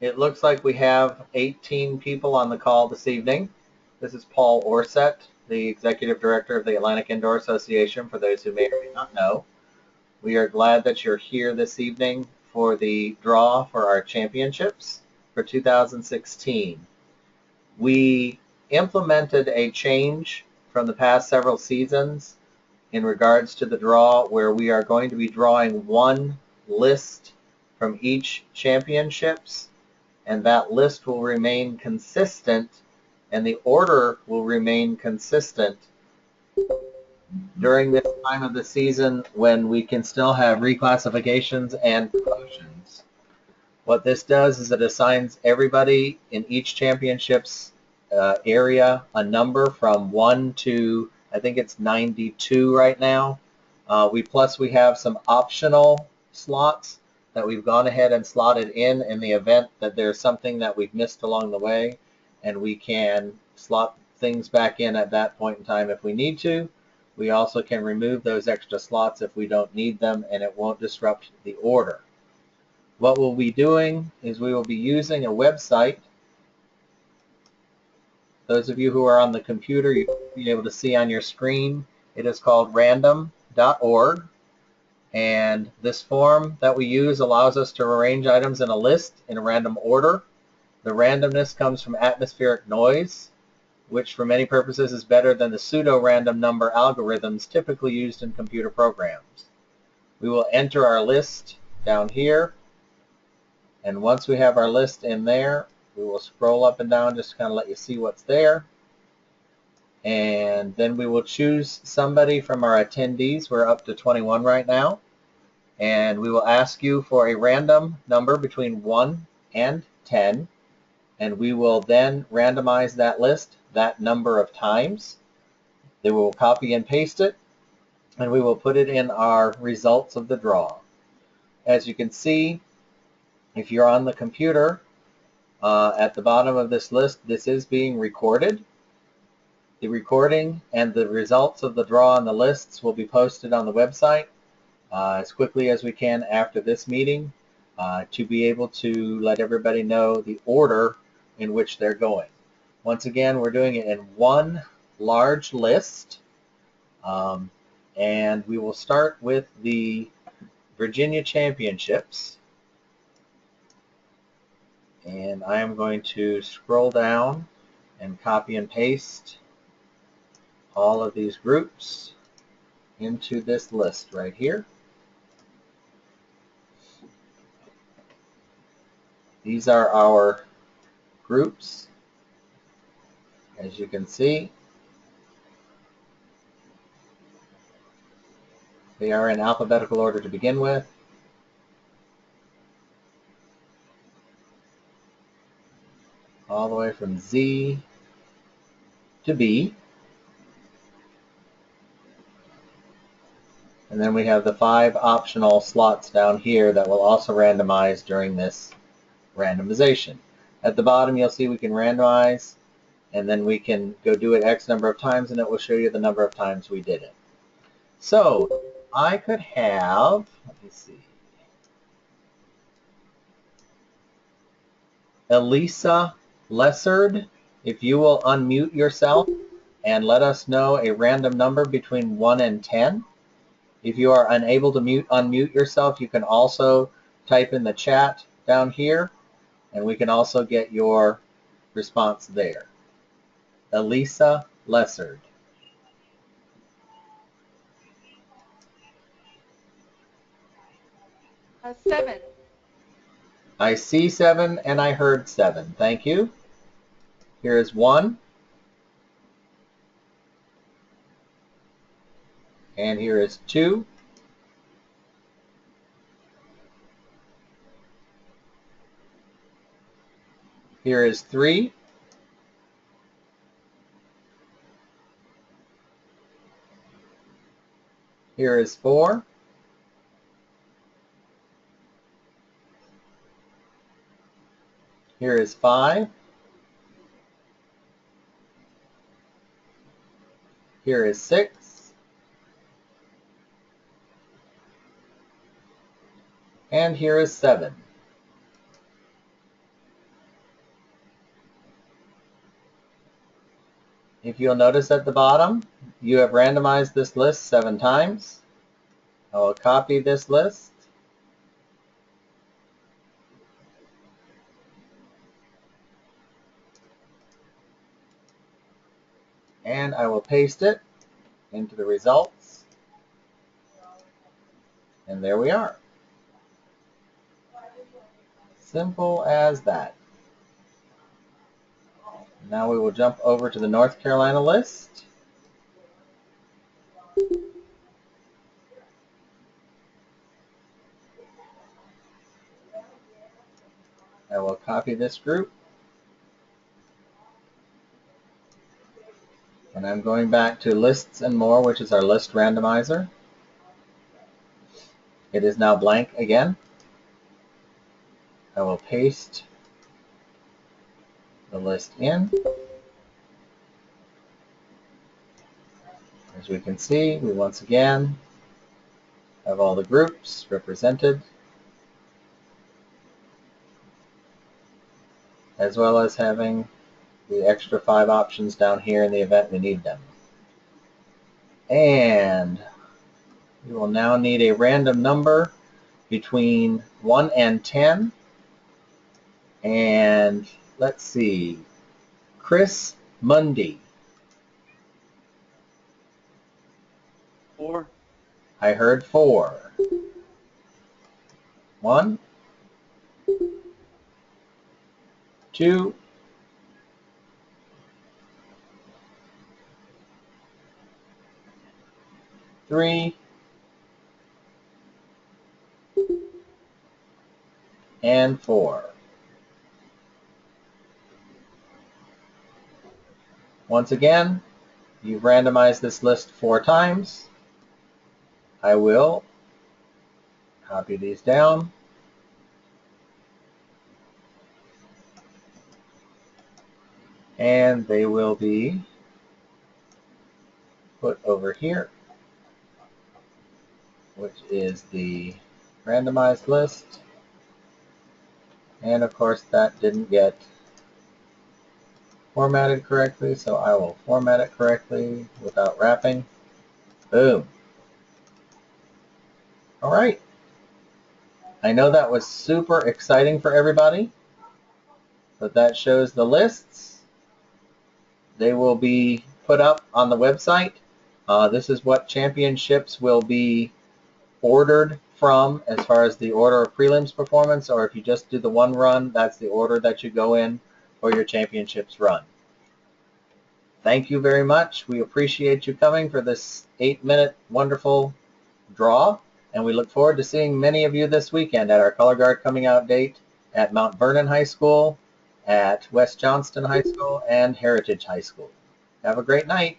It looks like we have 18 people on the call this evening. This is Paul Orset, the Executive Director of the Atlantic Indoor Association, for those who may or may not know. We are glad that you're here this evening for the draw for our championships for 2016. We implemented a change from the past several seasons in regards to the draw, where we are going to be drawing one list from each championships, and that list will remain consistent and the order will remain consistent during this time of the season when we can still have reclassifications and promotions. What this does is it assigns everybody in each championships area a number from 1 to, I think it's 92 right now. We have some optional slots that we've gone ahead and slotted in the event that there's something that we've missed along the way, and we can slot things back in at that point in time if we need to. We also can remove those extra slots if we don't need them, and it won't disrupt the order. What we'll be doing is we will be using a website. Those of you who are on the computer, you'll be able to see on your screen. It is called random.org. And this form that we use allows us to arrange items in a list in a random order. The randomness comes from atmospheric noise, which for many purposes is better than the pseudo-random number algorithms typically used in computer programs. We will enter our list down here, and once we have our list in there, we will scroll up and down just to kind of let you see what's there. And then we will choose somebody from our attendees. We're up to 21 right now. And we will ask you for a random number between 1 and 10. And we will then randomize that list that number of times. Then we will copy and paste it, and we will put it in our results of the draw. As you can see, if you're on the computer, at the bottom of this list, this is being recorded. The recording and the results of the draw and the lists will be posted on the website as quickly as we can after this meeting to be able to let everybody know the order in which they're going. Once again, we're doing it in one large list, and we will start with the Virginia Championships. And I am going to scroll down and copy and paste all of these groups into this list right here. These are our groups, as you can see. They are in alphabetical order to begin with. All the way from Z to B. And then we have the 5 optional slots down here that will also randomize during this randomization. At the bottom, you'll see we can randomize, and then we can go do it X number of times, and it will show you the number of times we did it. So I could have, let me see, Elisa Lessard, if you will unmute yourself and let us know a random number between 1 and 10. If you are unable to unmute yourself, you can also type in the chat down here, and we can also get your response there. Elisa Lessard. 7. I see 7 and I heard 7. Thank you. Here is 1. And here is 2. Here is 3. Here is 4. Here is 5. Here is 6. And here is 7. If you'll notice at the bottom, you have randomized this list 7 times. I will copy this list. And I will paste it into the results. And there we are. Simple as that. Now we will jump over to the North Carolina list. I will copy this group. And I'm going back to lists and more, which is our list randomizer. It is now blank again. I will paste the list in. As we can see, we once again have all the groups represented, as well as having the extra 5 options down here in the event we need them. And we will now need a random number between 1 and 10. And let's see, Chris Mundy. 4. I heard 4. 1, 2, 3, and 4. Once again, you've randomized this list 4 times. I will copy these down. And they will be put over here, which is the randomized list. And of course that didn't get formatted correctly, so I will format it correctly without wrapping. Boom. All right. I know that was super exciting for everybody, but that shows the lists. They will be put up on the website. This is what championships will be ordered from as far as the order of prelims performance, or if you just do the one run, that's the order that you go in for your championships run. Thank you very much. We appreciate you coming for this 8-minute wonderful draw, and we look forward to seeing many of you this weekend at our Color Guard coming out date at Mount Vernon High School, at West Johnston High School, and Heritage High School. Have a great night.